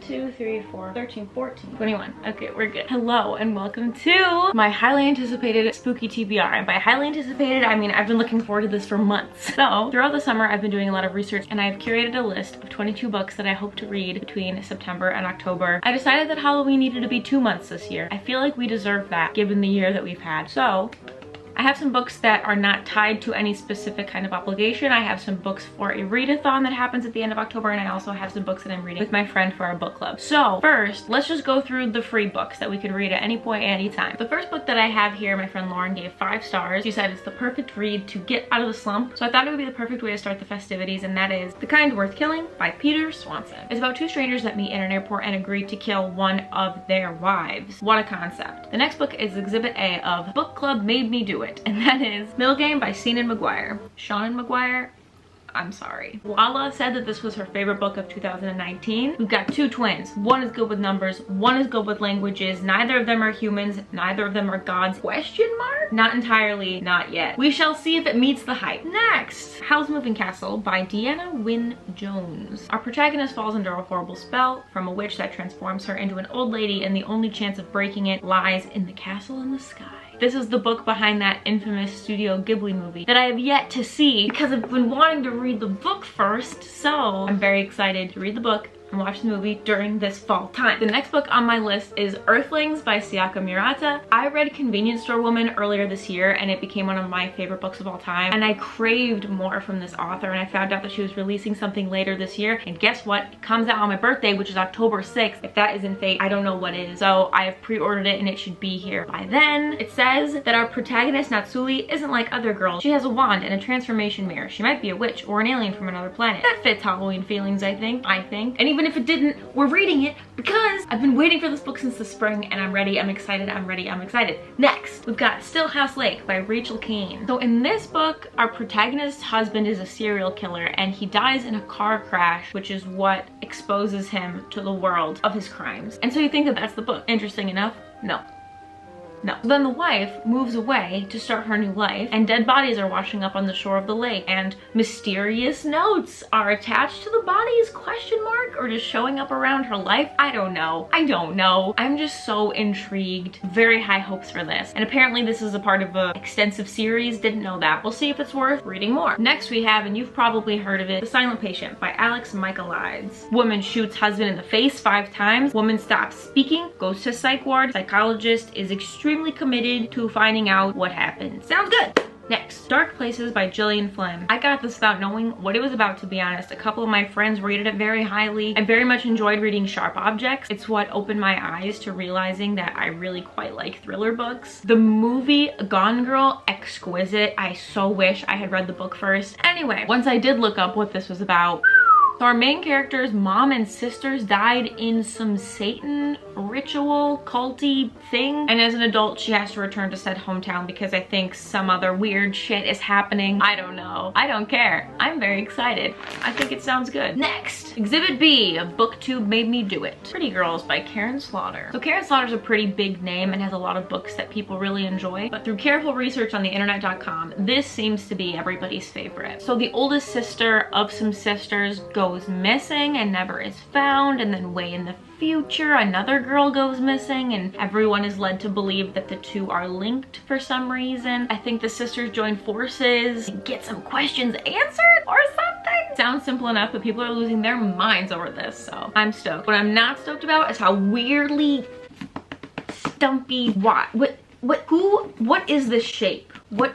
2, 3, 4, 13, 14, 21. Okay, we're good. Hello and welcome to my highly anticipated spooky TBR. And by highly anticipated, I mean I've been looking forward to this for months. So throughout the summer, I've been doing a lot of research and I've curated a list of 22 books that I hope to read between September and October. I decided that Halloween needed to be 2 months this year. I feel like we deserve that given the year that we've had. So I have some books that are not tied to any specific kind of obligation. I have some books for a readathon that happens at the end of October, and I also have some books that I'm reading with my friend for our book club. So first, let's just go through the free books that we could read at any point, any time. The first book that I have here, my friend Lauren gave 5 stars. She said it's the perfect read to get out of the slump. So I thought it would be the perfect way to start the festivities, and that is The Kind Worth Killing by Peter Swanson. It's about 2 strangers that meet in an airport and agree to kill one of their wives. What a concept. The next book is Exhibit A of Book Club Made Me Do It, and that is Middlegame by Seanan mcguire. Seanan mcguire? I'm sorry. Lala said that this was her favorite book of 2019. We've got 2 twins. One is good with numbers, one is good with languages. Neither of them are humans, neither of them are gods. Question mark? Not entirely, not yet. We shall see if it meets the hype. Next, Howl's Moving Castle by Deanna Wynne Jones. Our protagonist falls under a horrible spell from a witch that transforms her into an old lady, and the only chance of breaking it lies in the castle in the sky. This is the book behind that infamous Studio Ghibli movie that I have yet to see because I've been wanting to read the book first, so I'm very excited to read the book and watch the movie during this fall time. The next book on my list is Earthlings by Sayaka Murata. I read Convenience Store Woman earlier this year and it became one of my favorite books of all time, and I craved more from this author, and I found out that she was releasing something later this year, and guess what? It comes out on my birthday, which is October 6th. If that isn't fate, I don't know what is. So I have pre-ordered it and it should be here by then. It says that our protagonist Natsuli isn't like other girls. She has a wand and a transformation mirror. She might be a witch or an alien from another planet. That fits Halloween feelings, I think. And even if it didn't, we're reading it because I've been waiting for this book since the spring, and I'm ready, I'm excited, I'm ready, I'm excited. Next, we've got Stillhouse Lake by Caine. So in this book, our protagonist's husband is a serial killer and he dies in a car crash, which is what exposes him to the world of his crimes. And so you think that that's the book. Interesting enough, no. No. Then the wife moves away to start her new life, and dead bodies are washing up on the shore of the lake, and mysterious notes are attached to the bodies, question mark, or just showing up around her life. I don't know. I'm just so intrigued. Very high hopes for this. And apparently this is a part of an extensive series. Didn't know that. We'll see if it's worth reading more. Next we have, and you've probably heard of it, The Silent Patient by michaelides. Woman shoots husband in the face 5 times. Woman stops speaking, goes to psych ward. Psychologist is extremely committed to finding out what happened. Sounds good. Next, Dark Places by Gillian Flynn. I got this without knowing what it was about, to be honest. A couple of my friends rated it very highly. I very much enjoyed reading sharp objects. It's what opened my eyes to realizing that I really quite like thriller books. The movie Gone Girl, exquisite. I so wish I had read the book first. Anyway, once I did look up what this was about, so our main character's mom and sisters died in some Satan ritual culty thing, and as an adult she has to return to said hometown because I think some other weird shit is happening. I don't know. I don't care. I'm very excited. I think it sounds good. Next, Exhibit B of BookTube Made Me Do It. Pretty Girls by Karin Slaughter. So Karin Slaughter's a pretty big name and has a lot of books that people really enjoy, but through careful research on the internet.com, this seems to be everybody's favorite. So the oldest sister of some sisters goes missing and never is found, and then way in the future another girl goes missing, and everyone is led to believe that the 2 are linked for some reason. I think the sisters join forces and get some questions answered or something. Sounds simple enough, but people are losing their minds over this, so I'm stoked. What I'm not stoked about is how weirdly stumpy, what is this shape? What?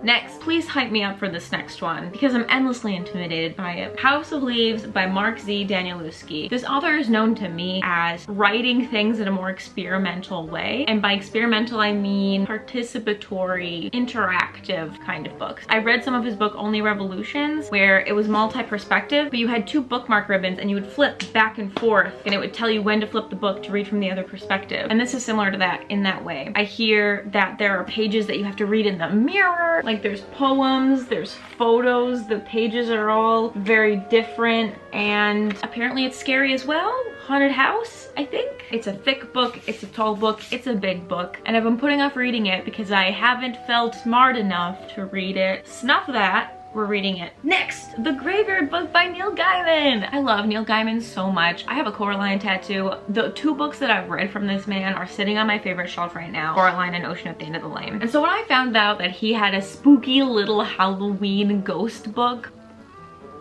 Next, please hype me up for this next one because I'm endlessly intimidated by it. House of Leaves by Mark Z. Danielewski. This author is known to me as writing things in a more experimental way, and by experimental I mean participatory, interactive kind of books. I read some of his book Only Revolutions, where it was multi-perspective, but you had 2 bookmark ribbons and you would flip back and forth and it would tell you when to flip the book to read from the other perspective. And this is similar to that in that way. I hear that there are pages that you have to read in the mirror. Like there's poems, there's photos, the pages are all very different, and apparently it's scary as well. Haunted House, I think. It's a thick book, it's a tall book, it's a big book, and I've been putting off reading it because I haven't felt smart enough to read it. Snuff that. we're reading it. Next, The Graveyard Book by Neil Gaiman. I love Neil Gaiman so much. I have a Coraline tattoo. The two books that I've read from this man are sitting on my favorite shelf right now, Coraline and Ocean at the End of the Lane. And so when I found out that he had a spooky little Halloween ghost book,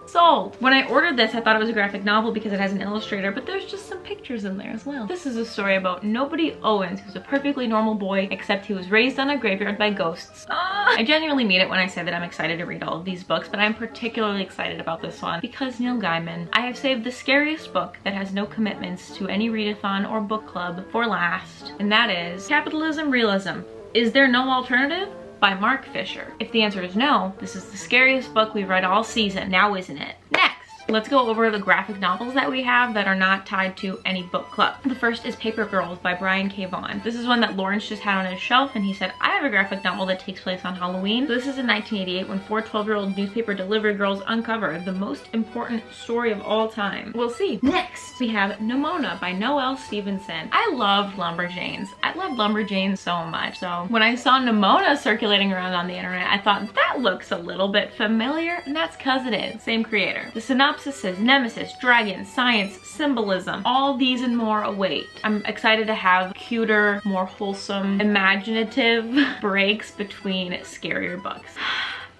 sold. When I ordered this, I thought it was a graphic novel because it has an illustrator, but there's just some pictures in there as well. This is a story about Nobody Owens, who's a perfectly normal boy, except he was raised on a graveyard by ghosts. I genuinely mean it when I say that I'm excited to read all of these books, but I'm particularly excited about this one because Neil Gaiman. I have saved the scariest book that has no commitments to any readathon or book club for last, and that is Capitalism, Realism. Is There No Alternative? By Mark Fisher. If the answer is no, this is the scariest book we've read all season. Now isn't it? Next! Let's go over the graphic novels that we have that are not tied to any book club. The first is Paper Girls by Brian K. Vaughan. This is one that Lawrence just had on his shelf, and he said, I have a graphic novel that takes place on Halloween. So this is in 1988 when four 12-year-old newspaper delivery girls uncover the most important story of all time. We'll see. Next, we have Nimona by Noelle Stevenson. I loved Lumberjanes. I love Lumberjanes so much. So when I saw Nimona circulating around on the internet, I thought that looks a little bit familiar, and that's because it is. Same creator. The synopsis says nemesis, dragon, science, symbolism, all these and more await. I'm excited to have cuter, more wholesome, imaginative breaks between scarier books.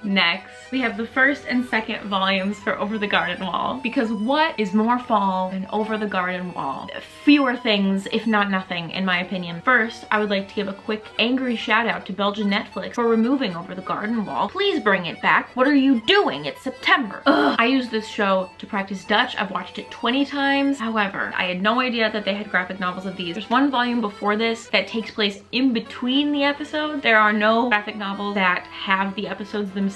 Next, we have the first and second volumes for Over the Garden Wall, because what is more fall than Over the Garden Wall? Fewer things, if not nothing, in my opinion. First, I would like to give a quick angry shout out to Belgian Netflix for removing Over the Garden Wall. Please bring it back. What are you doing? It's September. Ugh. I use this show to practice Dutch. I've watched it 20 times. However, I had no idea that they had graphic novels of these. There's one volume before this that takes place in between the episodes. There are no graphic novels that have the episodes themselves.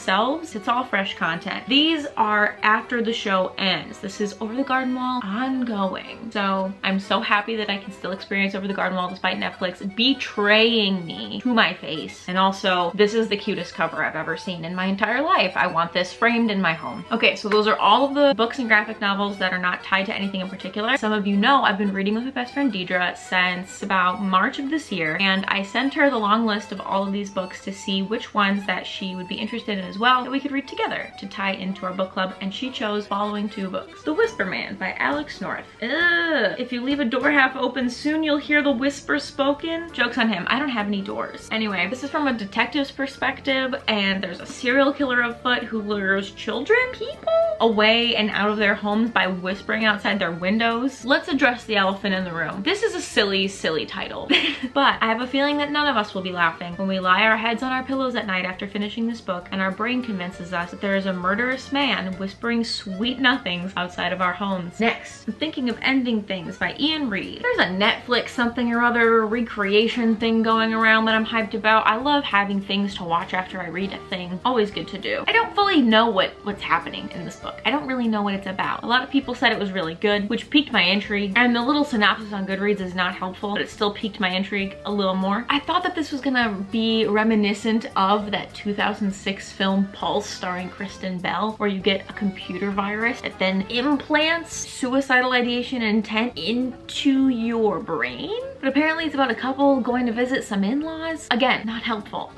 It's all fresh content. These are after the show ends. This is Over the Garden Wall ongoing. So I'm so happy that I can still experience Over the Garden Wall despite Netflix betraying me to my face. And also, this is the cutest cover I've ever seen in my entire life. I want this framed in my home. Okay, so those are all of the books and graphic novels that are not tied to anything in particular. Some of you know I've been reading with my best friend Deidre since about March of this year, and I sent her the long list of all of these books to see which ones that she would be interested in as well that we could read together to tie into our book club, and she chose the following two books. The Whisper Man by Alex North. Ugh. If you leave a door half open, soon you'll hear the whisper spoken. Joke's on him, I don't have any doors. Anyway, this is from a detective's perspective, and there's a serial killer afoot who lures people away and out of their homes by whispering outside their windows. Let's address the elephant in the room. This is a silly, silly title, but I have a feeling that none of us will be laughing when we lie our heads on our pillows at night after finishing this book and our brain convinces us that there is a murderous man whispering sweet nothings outside of our homes. Next, I'm thinking of Ending Things by Reid. There's a Netflix something or other recreation thing going around that I'm hyped about. I love having things to watch after I read a thing. Always good to do. I don't fully know what's happening in this book. I don't really know what it's about. A lot of people said it was really good, which piqued my intrigue, and the little synopsis on Goodreads is not helpful, but it still piqued my intrigue a little more. I thought that this was gonna be reminiscent of that 2006 film Pulse starring Kristen Bell, where you get a computer virus that then implants suicidal ideation and intent into your brain. But apparently it's about a couple going to visit some in-laws. Again, not helpful.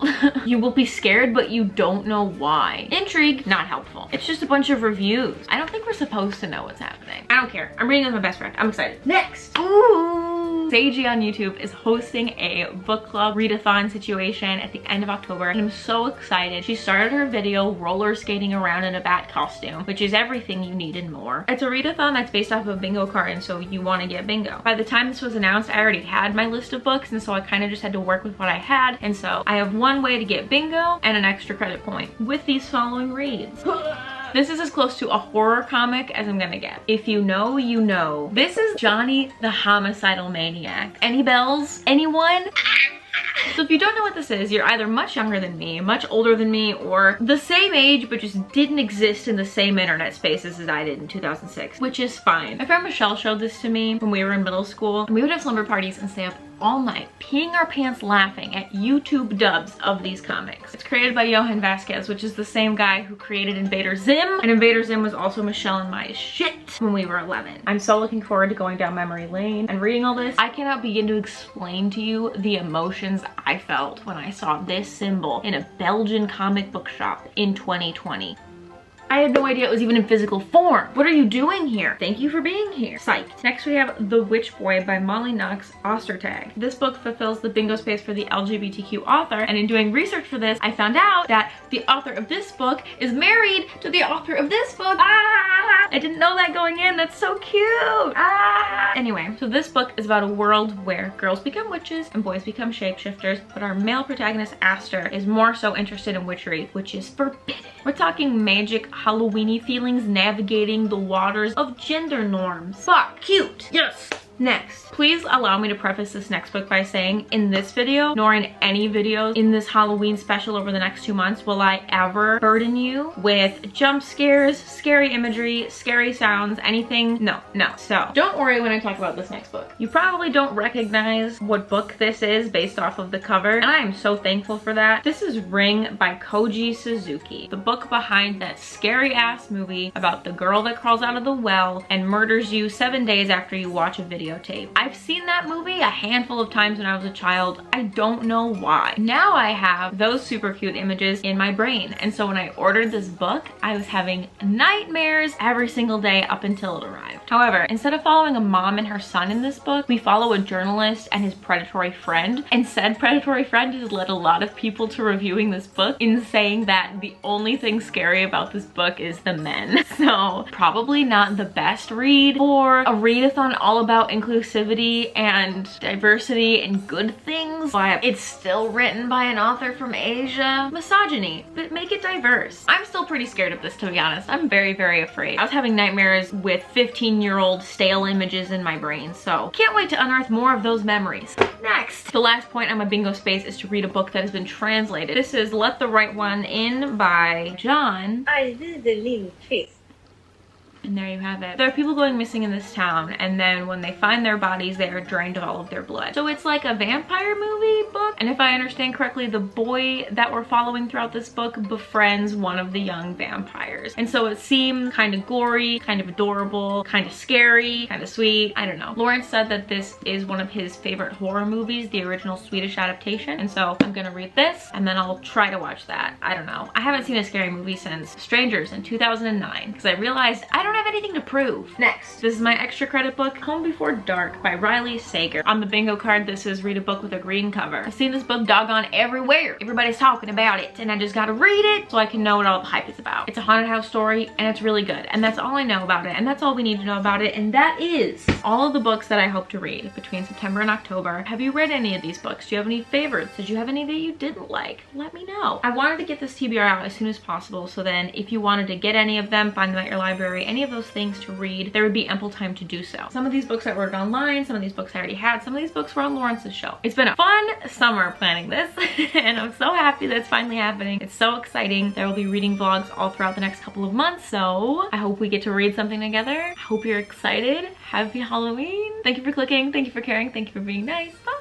You will be scared, but you don't know why. Intrigue, not helpful. It's just a bunch of reviews. I don't think we're supposed to know what's happening. I don't care. I'm reading with my best friend. I'm excited. Next. Ooh. Seiji on YouTube is hosting a book club readathon situation at the end of October, and I'm so excited. She started her video roller skating around in a bat costume, which is everything you need and more. It's a readathon that's based off of a bingo card, and so you want to get bingo. By the time this was announced, I already had my list of books, and so I kind of just had to work with what I had, and so I have one way to get bingo and an extra credit point with these following reads. This is as close to a horror comic as I'm gonna get. If you know, you know. This is Johnny the Homicidal Maniac. Any bells? Anyone? So if you don't know what this is, you're either much younger than me, much older than me, or the same age but just didn't exist in the same internet spaces as I did in 2006, which is fine. My friend Michelle showed this to me when we were in middle school, and we would have slumber parties and stay up all night, peeing our pants laughing at YouTube dubs of these comics. It's created by Johan Vasquez, which is the same guy who created Invader Zim, and Invader Zim was also Michelle and my shit when we were 11. I'm so looking forward to going down memory lane and reading all this. I cannot begin to explain to you the emotions I felt when I saw this symbol in a Belgian comic book shop in 2020. I had no idea it was even in physical form. What are you doing here? Thank you for being here. Psyched. Next we have The Witch Boy by Molly Knox Ostertag. This book fulfills the bingo space for the LGBTQ author, and in doing research for this, I found out that the author of this book is married to the author of this book. Ah! I didn't know that going in. That's so cute. Ah! Anyway, so this book is about a world where girls become witches and boys become shapeshifters, but our male protagonist Aster is more so interested in witchery, which is forbidden. We're talking magic, Halloween-y feelings navigating the waters of gender norms. Fuck, cute. Yes. Next, please allow me to preface this next book by saying in this video, nor in any videos in this Halloween special over the next 2 months, will I ever burden you with jump scares, scary imagery, scary sounds, anything. No. So don't worry when I talk about this next book. You probably don't recognize what book this is based off of the cover, and I am so thankful for that. This is Ring by Koji Suzuki, the book behind that scary ass movie about the girl that crawls out of the well and murders you 7 days after you watch a videotape. I've seen that movie a handful of times when I was a child. I don't know why. Now I have those super cute images in my brain, and so when I ordered this book, I was having nightmares every single day up until it arrived. However, instead of following a mom and her son in this book, we follow a journalist and his predatory friend, and said predatory friend has led a lot of people to reviewing this book in saying that the only thing scary about this book is the men. So probably not the best read for a readathon all about inclusivity and diversity and good things, but it's still written by an author from Asia. Misogyny, but make it diverse. I'm still pretty scared of this, to be honest. I'm very, very afraid. I was having nightmares with 15-year-old stale images in my brain, so can't wait to unearth more of those memories. Next, the last point on my bingo space is to read a book that has been translated. This is Let the Right One In by John. I did the little face. And there you have it. There are people going missing in this town, and then when they find their bodies, they are drained of all of their blood. So it's like a vampire movie book. And if I understand correctly, the boy that we're following throughout this book befriends one of the young vampires. And so it seems kind of gory, kind of adorable, kind of scary, kind of sweet. I don't know. Lawrence said that this is one of his favorite horror movies, the original Swedish adaptation. And so I'm gonna read this, and then I'll try to watch that. I don't know. I haven't seen a scary movie since Strangers in 2009, because I realized I don't have anything to prove. Next, this is my extra credit book, Home Before Dark by Riley Sager. On the bingo card, this is read a book with a green cover. I've seen this book doggone everywhere. Everybody's talking about it, and I just gotta read it so I can know what all the hype is about. It's a haunted house story, and it's really good, and that's all I know about it, and that's all we need to know about it, and that is all of the books that I hope to read between September and October. Have you read any of these books? Do you have any favorites? Did you have any that you didn't like? Let me know. I wanted to get this TBR out as soon as possible, so then if you wanted to get any of them, find them at your library, any of those things to read, there would be ample time to do so. Some of these books I ordered online, some of these books I already had, some of these books were on Lawrence's show. It's been a fun summer planning this, and I'm so happy that it's finally happening. It's so exciting. There will be reading vlogs all throughout the next couple of months, so I hope we get to read something together. I hope you're excited. Happy Halloween. Thank you for clicking, thank you for caring, thank you for being nice. Bye.